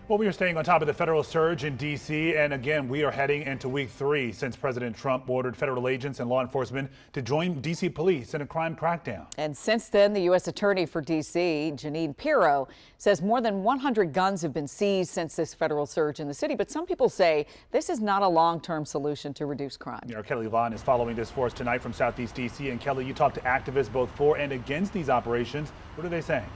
Well, we are staying on top of the federal surge in D.C. And again, we are heading into week 3 since President Trump ordered federal agents and law enforcement to join D.C. police in a crime crackdown. And since then, the U.S. Attorney for D.C., Jeanine Pirro, says more than 100 guns have been seized since this federal surge in the city. But some people say this is not a long-term solution to reduce crime. Our Kelly Vaughn is following this for us tonight from Southeast D.C. And Kelly, you talked to activists both for and against these operations. What are they saying?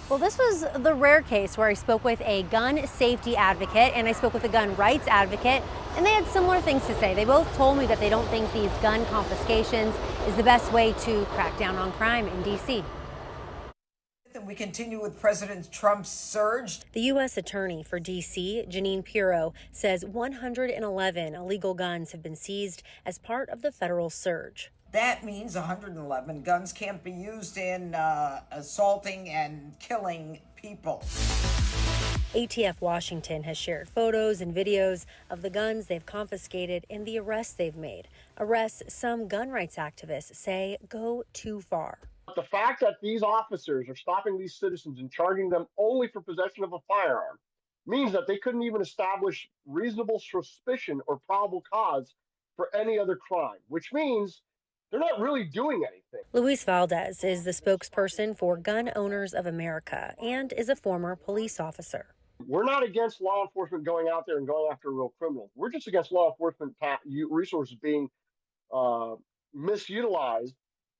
Well, this was the rare case where I spoke with a gun safety advocate and I spoke with a gun rights advocate, and they had similar things to say. They both told me that they don't think these gun confiscations is the best way to crack down on crime in D.C. We continue with President Trump's surge. The U.S. Attorney for D.C., Jeanine Pirro, says 111 illegal guns have been seized as part of the federal surge. That means 111 guns can't be used in assaulting and killing people. ATF Washington has shared photos and videos of the guns they've confiscated and the arrests they've made. Arrests some gun rights activists say go too far. The fact that these officers are stopping these citizens and charging them only for possession of a firearm means that they couldn't even establish reasonable suspicion or probable cause for any other crime, which means they're not really doing anything. Luis Valdez is the spokesperson for Gun Owners of America and is a former police officer. We're not against law enforcement going out there and going after real criminals. We're just against law enforcement resources being misutilized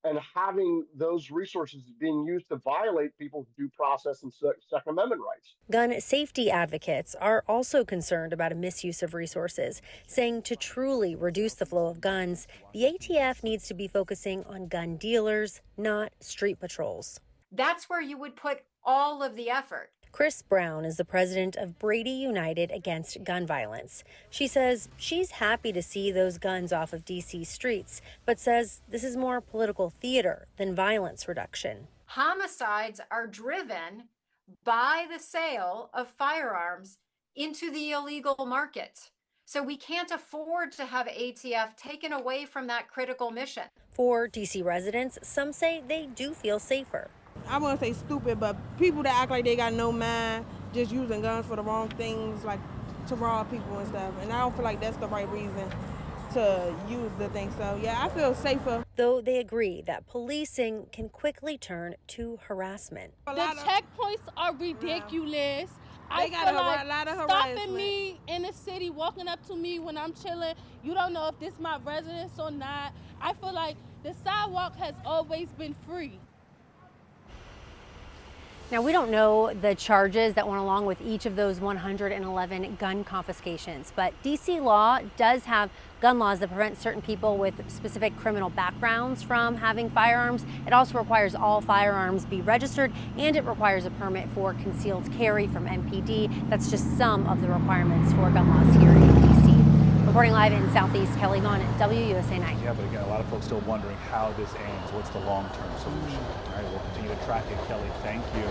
and having those resources being used to violate people's due process and Second Amendment rights. Gun safety advocates are also concerned about a misuse of resources, saying to truly reduce the flow of guns, the ATF needs to be focusing on gun dealers, not street patrols. That's where you would put all of the effort. Chris Brown is the president of Brady United Against Gun Violence. She says she's happy to see those guns off of D.C. streets, but says this is more political theater than violence reduction. Homicides are driven by the sale of firearms into the illegal market. So we can't afford to have ATF taken away from that critical mission. For D.C. residents, some say they do feel safer. I wouldn't say stupid, but people that act like they got no mind, just using guns for the wrong things, like to rob people and stuff. And I don't feel like that's the right reason to use the thing. So yeah, I feel safer. Though they agree that policing can quickly turn to harassment. The checkpoints are ridiculous. They got a lot of harassment. Stopping me in the city, walking up to me when I'm chilling, you don't know if this is my residence or not. I feel like the sidewalk has always been free. Now, we don't know the charges that went along with each of those 111 gun confiscations, but D.C. law does have gun laws that prevent certain people with specific criminal backgrounds from having firearms. It also requires all firearms be registered, and it requires a permit for concealed carry from MPD. That's just some of the requirements for gun laws here in D.C. Reporting live in Southeast, Kelly Vaughn at WUSA 9. Yeah, but again, a lot of folks still wondering how this ends. What's the long-term solution? All right, we'll continue to track it. Kelly, thank you.